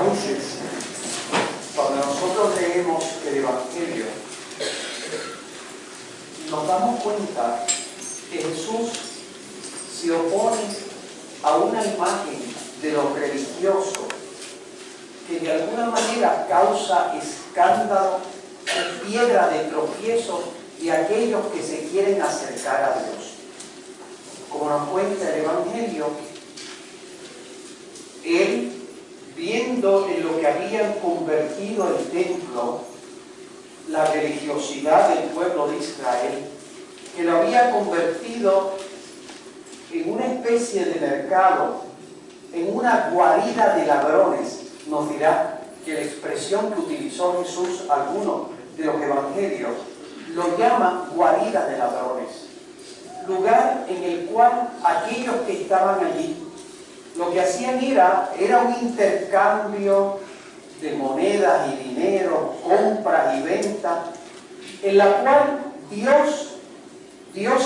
A veces, cuando nosotros leemos el Evangelio, nos damos cuenta que Jesús se opone a una imagen de lo religioso que de alguna manera causa escándalo y piedra de tropiezo de aquellos que se quieren acercar a Dios. Como nos cuenta el Evangelio, él, viendo en lo que habían convertido el templo, la religiosidad del pueblo de Israel, que lo había convertido en una especie de mercado, en una guarida de ladrones, nos dirá que la expresión que utilizó Jesús, algunos de los evangelios, lo llama guarida de ladrones, lugar en el cual aquellos que estaban allí, lo que hacían era un intercambio de monedas y dinero, compras y ventas, en la cual Dios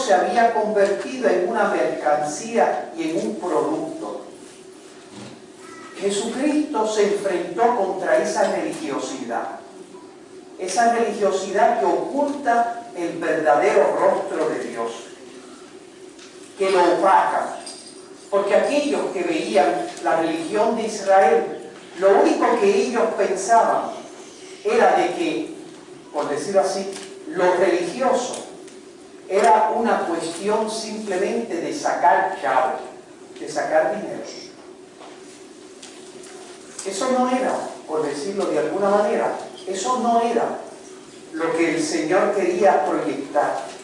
se había convertido en una mercancía y en un producto. Jesucristo se enfrentó contra esa religiosidad que oculta el verdadero rostro de Dios, que lo opaca. Porque aquellos que veían la religión de Israel, lo único que ellos pensaban era de que, por decirlo así, lo religioso era una cuestión simplemente de sacar chavo, de sacar dinero. Eso no era, por decirlo de alguna manera, eso no era lo que el Señor quería proyectar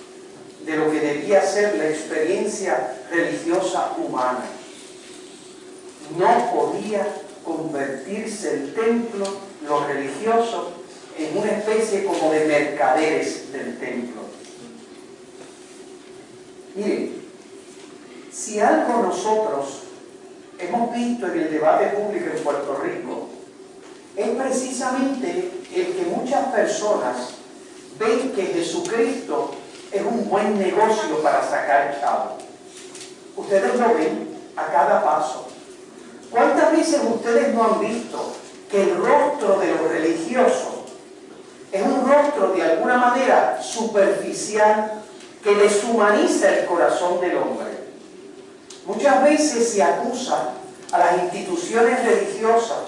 de lo que debía ser la experiencia religiosa humana. No podía convertirse el templo, lo religioso, en una especie como de mercaderes del templo. Miren, si algo nosotros hemos visto en el debate público en Puerto Rico, es precisamente el que muchas personas ven que Jesucristo es un buen negocio para sacar chavo. Ustedes lo ven a cada paso. ¿Cuántas veces ustedes no han visto que el rostro de lo religioso es un rostro de alguna manera superficial que deshumaniza el corazón del hombre? Muchas veces se acusa a las instituciones religiosas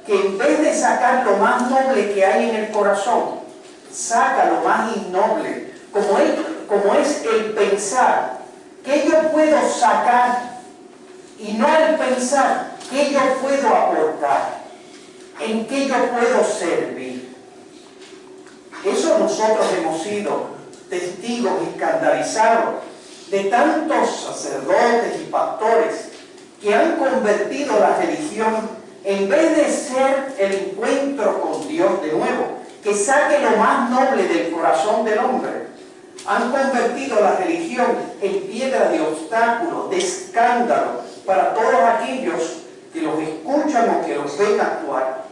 que en vez de sacar lo más noble que hay en el corazón, saca lo más innoble, como es el pensar que yo puedo sacar y no el pensar que yo puedo aportar, en qué yo puedo servir. Eso nosotros hemos sido testigos escandalizados de tantos sacerdotes y pastores que han convertido la religión, en vez de ser el encuentro con Dios de nuevo, que saque lo más noble del corazón del hombre, han convertido la religión en piedra de obstáculo, de escándalo para todos aquellos que los escuchan o que los ven actuar.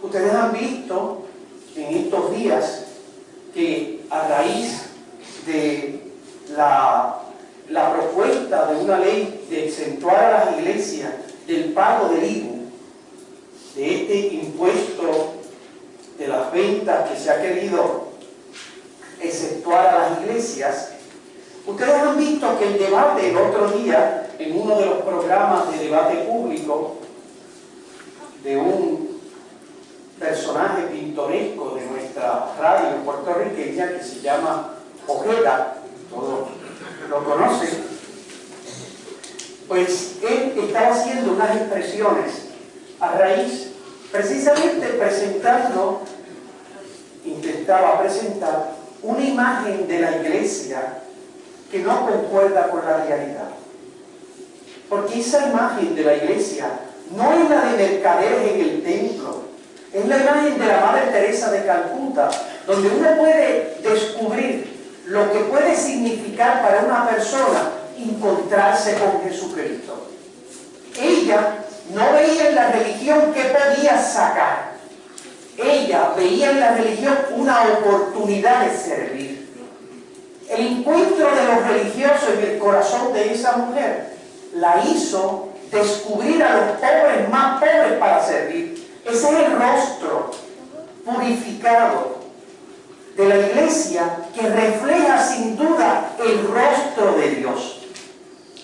Ustedes han visto en estos días que a raíz de la propuesta de una ley de exentuar a las iglesias del pago del IVU, de este impuesto de las ventas que se ha querido exceptuar a las iglesias, ustedes han visto que el debate el otro día, en uno de los programas de debate público, de un personaje pintoresco de nuestra radio puertorriqueña que se llama Ojeda, todos lo conocen, pues él estaba haciendo unas expresiones a raíz, precisamente intentaba presentar una imagen de la iglesia que no concuerda con la realidad. Porque esa imagen de la iglesia no es la de mercaderes en el templo, es la imagen de la Madre Teresa de Calcuta, donde uno puede descubrir lo que puede significar para una persona encontrarse con Jesucristo. Ella no veía en la religión qué podía sacar. Ella veía en la religión una oportunidad de servir. El encuentro de los religiosos en el corazón de esa mujer la hizo descubrir a los pobres más pobres para servir. rostro purificado de la iglesia que refleja sin duda el rostro de Dios.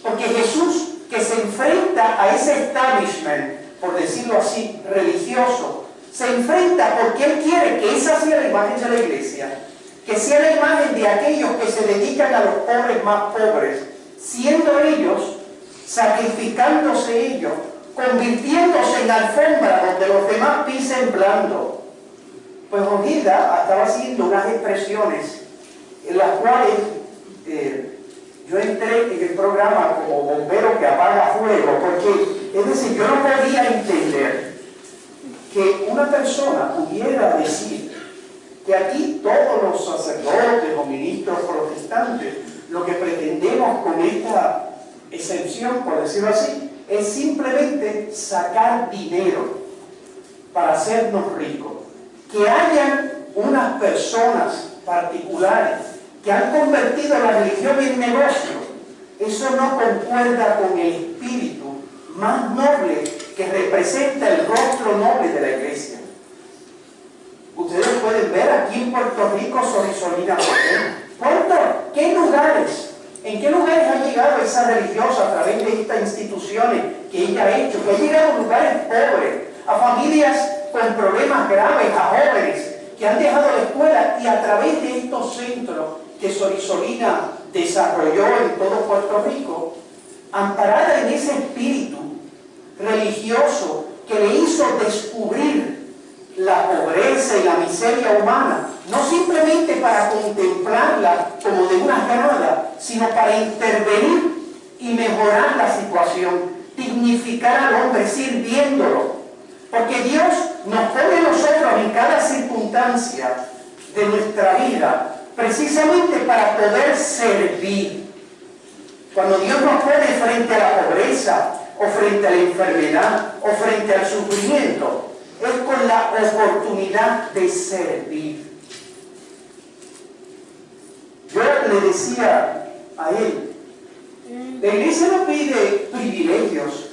Porque Jesús, que se enfrenta a ese establishment, por decirlo así, religioso, se enfrenta porque Él quiere que esa sea la imagen de la iglesia, que sea la imagen de aquellos que se dedican a los pobres más pobres, siendo ellos, sacrificándose ellos, convirtiéndose en alfombra donde los demás pisen blando. Pues Ojeda estaba haciendo unas expresiones en las cuales yo entré en el programa como bombero que apaga fuego, porque, es decir, yo no podía entender que una persona pudiera decir que aquí todos los sacerdotes o ministros protestantes, lo que pretendemos con esta exención, por decirlo así, es simplemente sacar dinero para hacernos ricos. Que hayan unas personas particulares que han convertido la religión en negocio, eso no concuerda con el espíritu más noble que representa el rostro noble de la iglesia. Ustedes pueden ver aquí en Puerto Rico, Sorisolina, ¿qué lugares? ¿En qué lugares ha llegado esa religiosa a través de estas instituciones que ella ha hecho? Que ha llegado a lugares pobres, a familias con problemas graves, a jóvenes que han dejado la escuela, y a través de estos centros que Sorisolina desarrolló en todo Puerto Rico, amparada en ese espíritu religioso que le hizo descubrir la pobreza y la miseria humana, no simplemente para contemplarla como de una granada, sino para intervenir y mejorar la situación, dignificar al hombre sirviéndolo. Porque Dios nos pone a nosotros en cada circunstancia de nuestra vida precisamente para poder servir. Cuando Dios nos pone frente a la pobreza, o frente a la enfermedad, o frente al sufrimiento, es con la oportunidad de servir. Yo le decía a él, la iglesia no pide privilegios,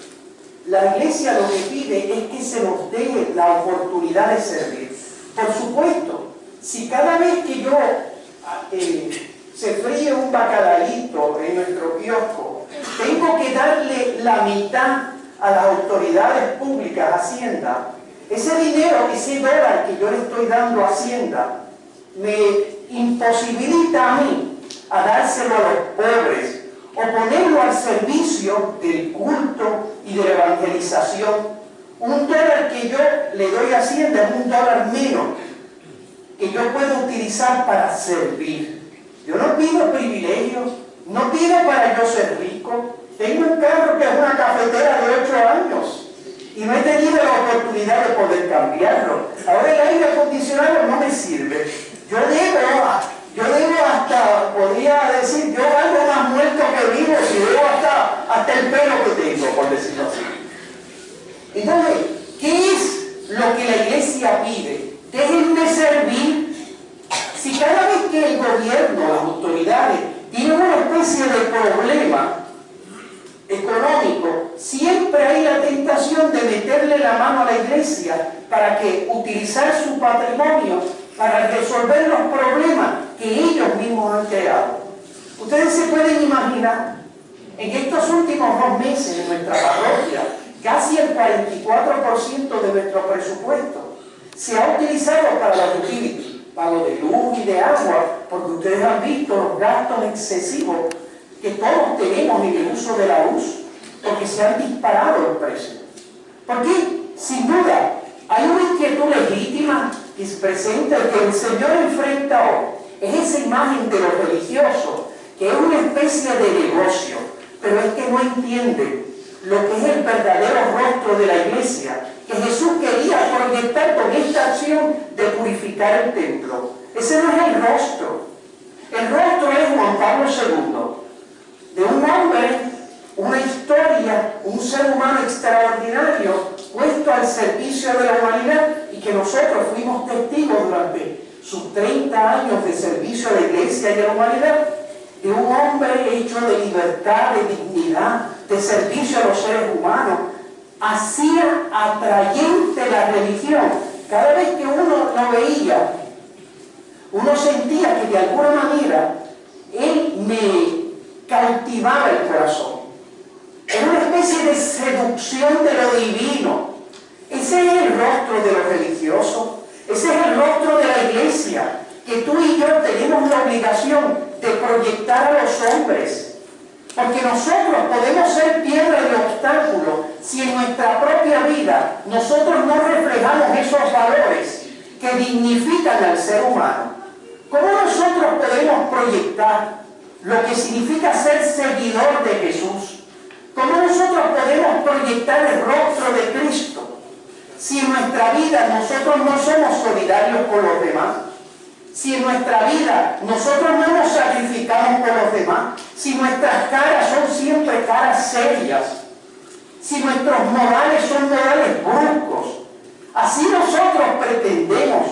la iglesia lo que pide es que se nos dé la oportunidad de servir. Por supuesto, si cada vez que yo se fríe un bacalaíto en nuestro kiosco, tengo que darle la mitad a las autoridades públicas, Hacienda, ese dinero, ese dólar que yo le estoy dando a Hacienda, me imposibilita a mí a dárselo a los pobres o ponerlo al servicio del culto y de la evangelización. Un dólar que yo le doy a Hacienda es un dólar menos que yo puedo utilizar para servir. Yo no pido privilegios, no pido para yo ser rico. Tengo un carro que es una cafetera de 8 años y no he tenido la oportunidad de poder cambiarlo. Ahora el aire acondicionado no me sirve. Yo debo hasta, podría decir, yo valgo más muerto que vivo si debo hasta el pelo que tengo, por decirlo así. Entonces, ¿qué es lo que la iglesia pide? Déjenme servir. Si cada vez que el gobierno, las autoridades, tienen una especie de problema económico, siempre hay la tentación de meterle la mano a la iglesia para que utilizar su patrimonio para resolver los problemas que ellos mismos han creado. Ustedes se pueden imaginar, en estos últimos 2 meses en nuestra parroquia, casi el 44% de nuestro presupuesto se ha utilizado para la utility, pago de luz y de agua, porque ustedes han visto los gastos excesivos que todos tenemos en el uso de la luz, porque se han disparado los precios. Porque, sin duda, hay una inquietud legítima que se presenta y que el Señor enfrenta hoy. Es esa imagen de lo religioso, que es una especie de negocio, pero es que no entiende lo que es el verdadero rostro de la iglesia, que Jesús quería proyectar con esta acción de purificar el templo. Ese no es el rostro. El rostro es Juan Pablo II, de un hombre, una historia, un ser humano extraordinario, puesto al servicio de la humanidad, y que nosotros fuimos testigos durante sus 30 años de servicio a la iglesia y a la humanidad, de un hombre hecho de libertad, de dignidad, de servicio a los seres humanos. Hacía atrayente la religión cada vez que uno lo veía, uno sentía que de alguna manera él me cautivaba el corazón. Era una especie de seducción de lo divino. Ese es el rostro de lo religioso, ese es el rostro de la iglesia, que tú y yo tenemos la obligación de proyectar a los hombres. Porque nosotros podemos ser piedra de obstáculo si en nuestra propia vida nosotros no reflejamos esos valores que dignifican al ser humano. ¿Cómo nosotros podemos proyectar lo que significa ser seguidor de Jesús? ¿Cómo nosotros podemos proyectar el rostro de Cristo si en nuestra vida nosotros no somos solidarios con los demás? Si en nuestra vida nosotros no nos sacrificamos por los demás, si nuestras caras son siempre caras serias, si nuestros modales son modales bruscos, así nosotros pretendemos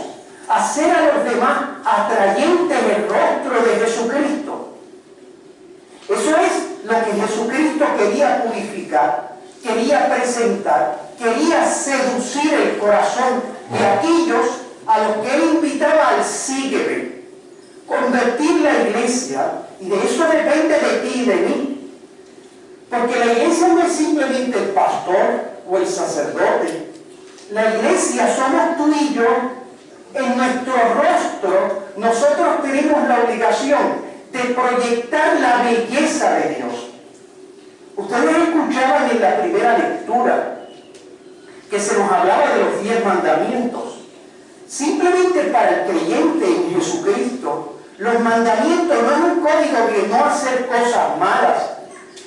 hacer a los demás atrayentes el rostro de Jesucristo. Eso es lo que Jesucristo quería purificar, quería presentar, quería seducir el corazón de aquellos a los que él invitaba al sígueme, convertir la iglesia, y de eso depende de ti y de mí. Porque la iglesia no es simplemente el pastor o el sacerdote. La iglesia somos tú y yo. En nuestro rostro nosotros tenemos la obligación de proyectar la belleza de Dios. Ustedes escuchaban en la primera lectura que se nos hablaba de los 10 mandamientos. Simplemente para el creyente en Jesucristo, los mandamientos no es un código de no hacer cosas malas.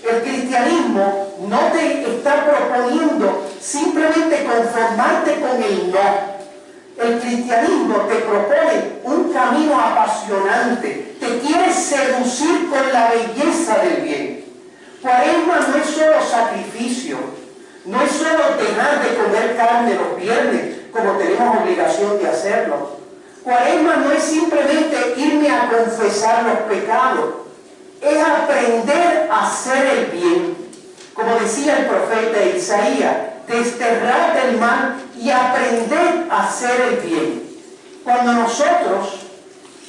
El cristianismo no te está proponiendo simplemente conformarte con el no. El cristianismo te propone un camino apasionante, te quiere seducir con la belleza del bien. Cuaresma no es solo sacrificio, no es solo dejar de comer carne los viernes, como tenemos obligación de hacerlo. Cuaresma no es simplemente irme a confesar los pecados, es aprender a hacer el bien. Como decía el profeta Isaías, desterrar del mal y aprender a hacer el bien. Cuando nosotros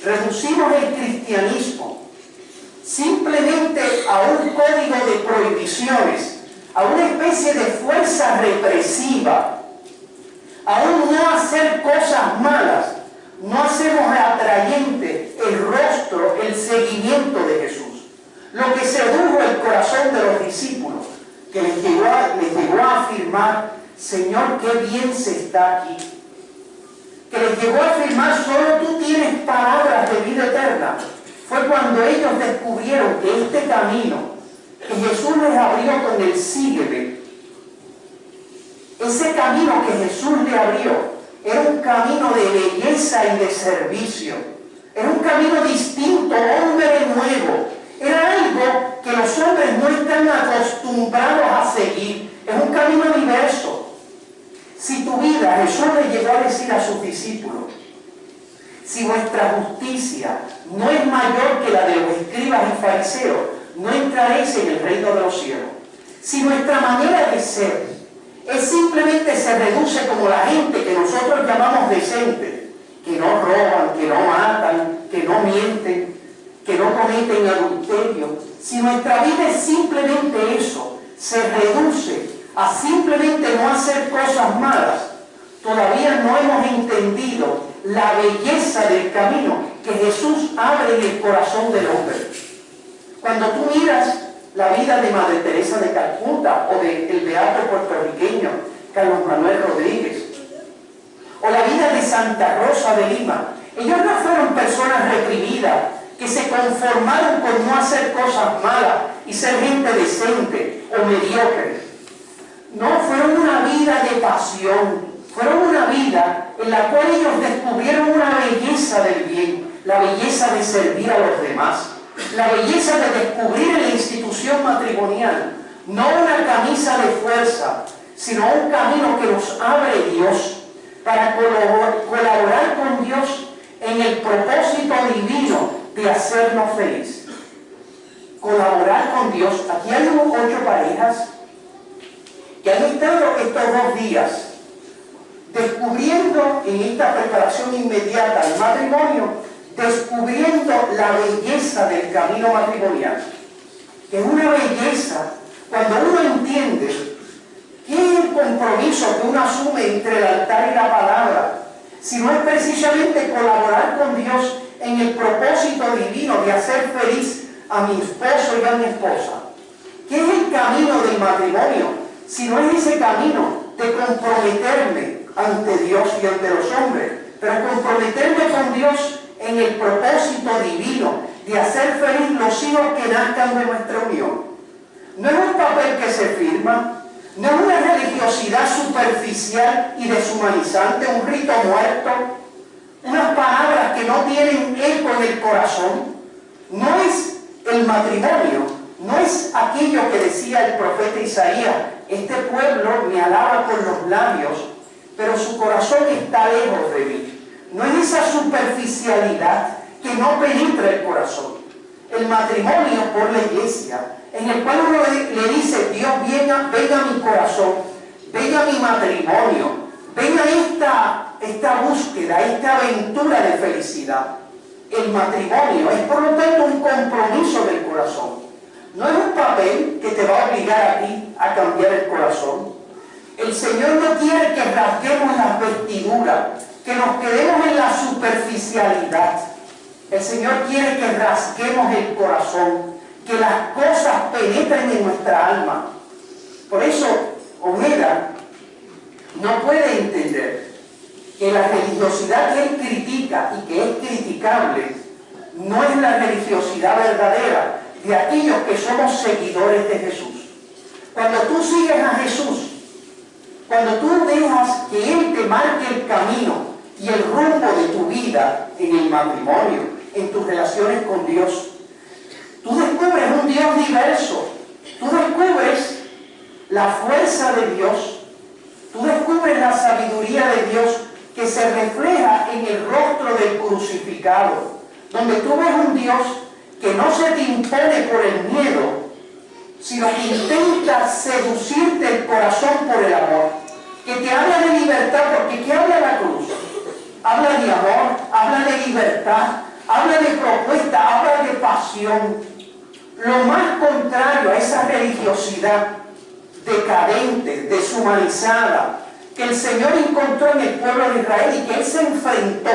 reducimos el cristianismo simplemente a un código de prohibiciones, a una especie de fuerza represiva, a un no hacer cosas malas, no hacemos atrayente el rostro, el seguimiento de Jesús. Lo que sedujo el corazón de los discípulos, que les llegó a afirmar, Señor, qué bien se está aquí. Que les llegó a afirmar, solo tú tienes palabras de vida eterna. Fue cuando ellos descubrieron que este camino que Jesús les abrió con el sígueme, ese camino que Jesús le abrió, era un camino de belleza y de servicio. Era un camino distinto, hombre nuevo. Era algo que los hombres no están acostumbrados a seguir. Es un camino diverso. Si tu vida, Jesús le llegó a decir a sus discípulos, si vuestra justicia no es mayor que la de los escribas y fariseos, no entraréis en el reino de los cielos. Si nuestra manera de ser simplemente se reduce como la gente que nosotros llamamos decente, que no roban, que no matan, que no mienten, que no cometen adulterio, si nuestra vida es simplemente eso, se reduce a simplemente no hacer cosas malas, todavía no hemos entendido la belleza del camino que Jesús abre en el corazón del hombre. Cuando tú miras la vida de Madre Teresa de Calcuta o del beato puertorriqueño Carlos Manuel Rodríguez, o la vida de Santa Rosa de Lima, ellos no fueron personas reprimidas que se conformaron con no hacer cosas malas y ser gente decente o mediocre. No, fueron una vida de pasión, fueron una vida en la cual ellos descubrieron una belleza del bien, la belleza de servir a los demás, la belleza de descubrir en la institución matrimonial no una camisa de fuerza, sino un camino que nos abre Dios para colaborar con Dios en el propósito divino de hacernos felices. Colaborar con Dios. Aquí hay 8 parejas que han estado estos 2 días descubriendo uno en esta preparación inmediata al matrimonio, descubriendo la belleza del camino matrimonial, que es una belleza cuando uno entiende qué es el compromiso que uno asume entre el altar y la palabra, si no es precisamente colaborar con Dios en el propósito divino de hacer feliz a mi esposo y a mi esposa. ¿Qué es el camino del matrimonio? Si no es ese camino de comprometerme ante Dios y ante los hombres, pero comprometerme con Dios en el propósito divino de hacer feliz los hijos que nazcan de nuestra unión. No es un papel que se firma, no es una religiosidad superficial y deshumanizante, un rito muerto, unas palabras que no tienen eco en el corazón. No es el matrimonio, no es aquello que decía el profeta Isaías: este pueblo me alaba con los labios, pero su corazón está lejos de mí. No es esa superficialidad que no penetra el corazón. El matrimonio por la iglesia, en el cual uno le dice: Dios, venga a mi corazón, venga a mi matrimonio, venga esta búsqueda, esta aventura de felicidad. El matrimonio es por lo tanto un compromiso del corazón. No es un papel que te va a obligar a ti a cambiar el corazón. El Señor no quiere que rasguemos las vestiduras, que nos quedemos en la superficialidad. El Señor quiere que rasguemos el corazón, que las cosas penetren en nuestra alma. Por eso, Ojeda no puede entender que la religiosidad que él critica y que es criticable no es la religiosidad verdadera de aquellos que somos seguidores de Jesús. Cuando tú sigues a Jesús, cuando tú dejas que Él te marque el camino y el rumbo de tu vida en el matrimonio, en tus relaciones con Dios, tú descubres un Dios diverso, tú descubres la fuerza de Dios, tú descubres la sabiduría de Dios que se refleja en el rostro del crucificado, donde tú ves un Dios que no se te impone por el miedo, sino que intenta seducirte el corazón por el amor, que te habla de libertad, porque ¿qué habla la cruz? Habla de amor, habla de libertad, habla de propuesta, habla de pasión. Lo más contrario a esa religiosidad decadente, deshumanizada, que el Señor encontró en el pueblo de Israel y que Él se enfrentó.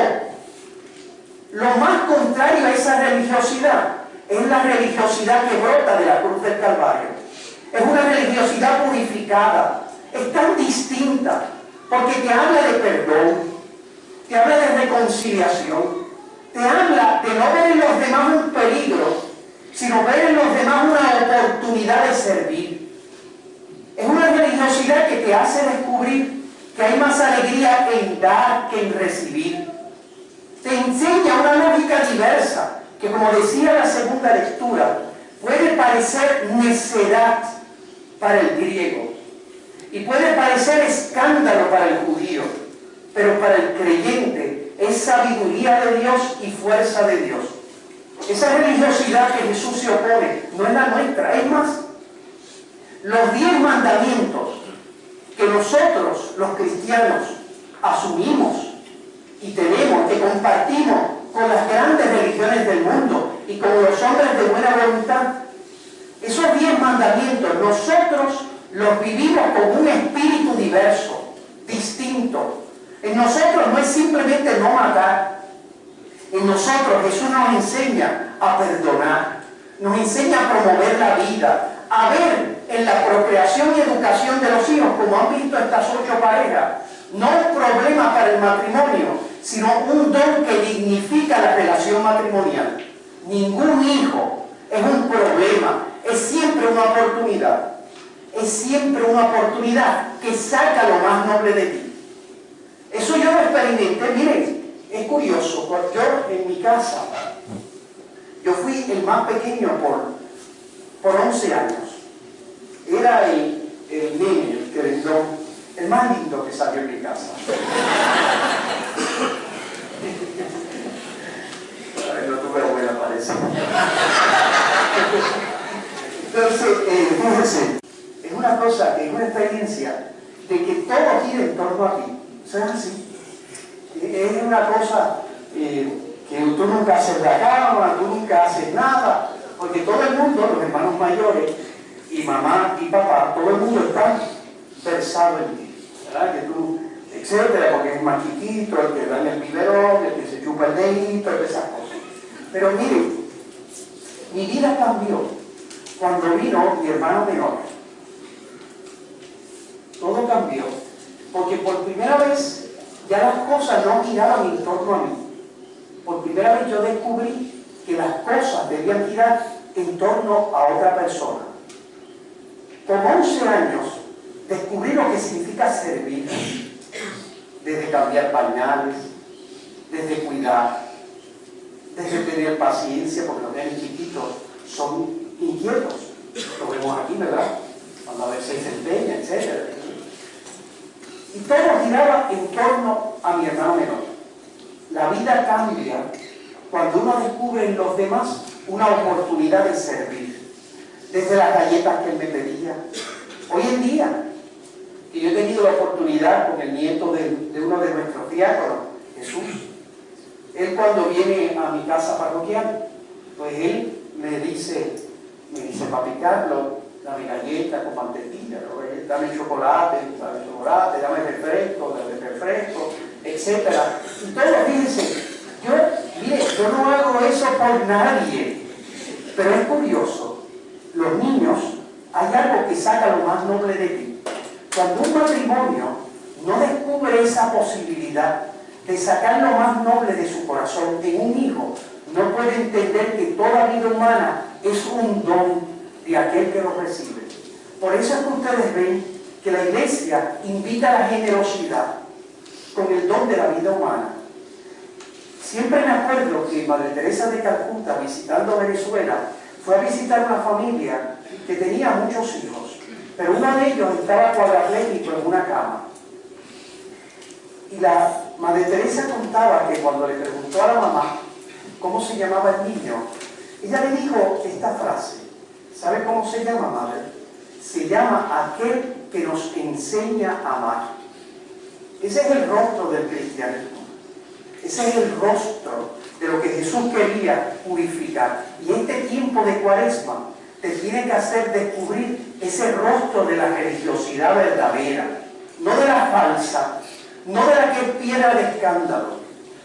Lo más contrario a esa religiosidad es la religiosidad que brota de la cruz del Calvario. Es una religiosidad purificada, es tan distinta, porque te habla de perdón, te habla de reconciliación, te habla de no ver en los demás un peligro, sino ver en los demás una oportunidad de servir. Es una religiosidad que te hace descubrir que hay más alegría en dar que en recibir. Te enseña una lógica diversa, que como decía la segunda lectura, puede parecer necedad para el griego y puede parecer escándalo para el judío, pero para el creyente es sabiduría de Dios y fuerza de Dios. Esa religiosidad que Jesús se opone no es la nuestra. Es más, los 10 mandamientos que nosotros, los cristianos, asumimos y tenemos, que compartimos con las grandes religiones del mundo y con los hombres de buena voluntad, esos 10 mandamientos nosotros los vivimos con un espíritu diverso, distinto. En nosotros no es simplemente no matar. En nosotros Jesús nos enseña a perdonar, nos enseña a promover la vida, a ver en la procreación y educación de los hijos, como han visto estas 8 parejas, no un problema para el matrimonio, sino un don que dignifica la relación matrimonial. Ningún hijo es un problema, es siempre una oportunidad. Es siempre una oportunidad que saca lo más noble de ti. Eso yo lo experimenté. Miren, es curioso, porque yo en mi casa, yo fui el más pequeño por 11 años. Era el niño, el querendón, el más lindo que salió en mi casa. No tuve buena, parece. Entonces, fíjense, es una cosa, es una experiencia de que todo gira en torno a ti. ¿Sabes así? Es una cosa que tú nunca haces la cama, tú nunca haces nada, porque todo el mundo, los hermanos mayores, y mamá y papá, todo el mundo está versado en ti, ¿verdad? Que tú, etcétera, porque es más chiquito, el que da en el biberón, el que se chupa el dedito, esas cosas. Pero miren, mi vida cambió cuando vino mi hermano menor. Todo cambió, porque por primera vez ya las cosas no giraban en torno a mí. Por primera vez yo descubrí que las cosas debían girar en torno a otra persona. Con 11 años descubrí lo que significa servir, desde cambiar pañales, desde cuidar, desde tener paciencia, porque los niños chiquitos son inquietos. Lo vemos aquí, ¿verdad? Cuando a veces se empeña, etc. Y todo giraba en torno a mi hermano menor. La vida cambia cuando uno descubre en los demás una oportunidad de servir. Desde las galletas que él me pedía. Hoy en día, que yo he tenido la oportunidad con el nieto de uno de nuestros diáconos, Jesús, él cuando viene a mi casa parroquial, pues él me dice, papi Carlos, dame galleta con mantequilla, ¿no? Dame chocolate, dame refresco, etc. Y todo, fíjense, yo no hago eso por nadie, pero es curioso, los niños, hay algo que saca lo más noble de ti. Cuando un matrimonio no descubre esa posibilidad de sacar lo más noble de su corazón en un hijo, no puede entender que toda vida humana es un don de aquel que lo recibe. Por eso es que ustedes ven que la Iglesia invita a la generosidad con el don de la vida humana. Siempre me acuerdo que Madre Teresa de Calcuta, visitando Venezuela, fue a visitar una familia que tenía muchos hijos, pero uno de ellos estaba cuadraplégico en una cama. Y la Madre Teresa contaba que cuando le preguntó a la mamá cómo se llamaba el niño, ella le dijo esta frase. ¿Sabe cómo se llama, madre? Se llama aquel que nos enseña a amar. Ese es el rostro del cristianismo. Ese es el rostro de lo que Jesús quería purificar. Y este tiempo de Cuaresma te tiene que hacer descubrir ese rostro de la religiosidad verdadera, no de la falsa, no de la que es piedra de escándalo,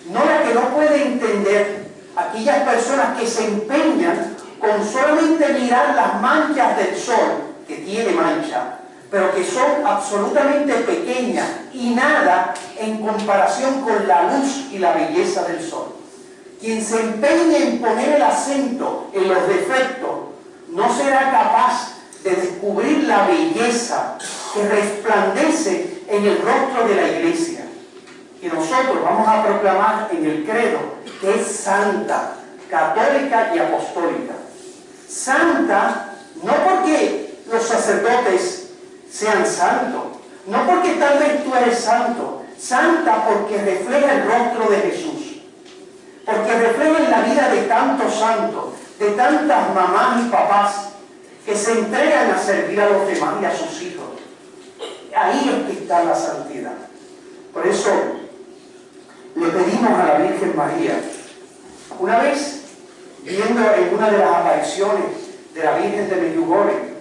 no la que no puede entender aquellas personas que se empeñan con solamente mirar las manchas del sol, que tiene mancha, pero que son absolutamente pequeñas y nada en comparación con la luz y la belleza del sol. Quien se empeñe en poner el acento en los defectos no será capaz de descubrir la belleza que resplandece en el rostro de la Iglesia. Y nosotros vamos a proclamar en el credo que es santa, católica y apostólica. Santa, no porque los sacerdotes sean santos, no porque tal vez tú eres santo, santa porque refleja el rostro de Jesús, porque refleja en la vida de tantos santos, de tantas mamás y papás que se entregan a servir a los demás y a sus hijos. Ahí es que está la santidad. Por eso le pedimos a la Virgen María, una vez viendo en una de las apariciones de la Virgen de Medjugorje,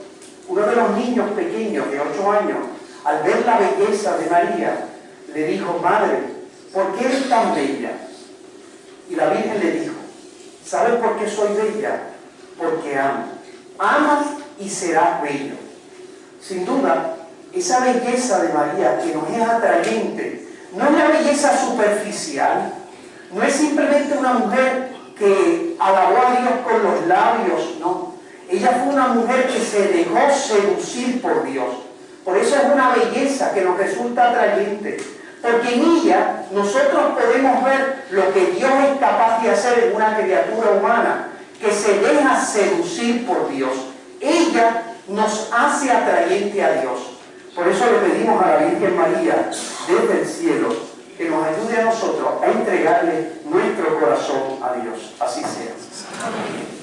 uno de los niños pequeños de 8 años, al ver la belleza de María, le dijo: madre, ¿por qué eres tan bella? Y la Virgen le dijo: ¿sabes por qué soy bella? Porque amo. Amas y serás bello. Sin duda, esa belleza de María que nos es atrayente, no es una belleza superficial, no es simplemente una mujer que alabó a Dios con los labios, no. Ella fue una mujer que se dejó seducir por Dios. Por eso es una belleza que nos resulta atrayente. Porque en ella nosotros podemos ver lo que Dios es capaz de hacer en una criatura humana que se deja seducir por Dios. Ella nos hace atrayente a Dios. Por eso le pedimos a la Virgen María desde el cielo que nos ayude a nosotros a entregarle nuestro corazón a Dios. Así sea. Amén.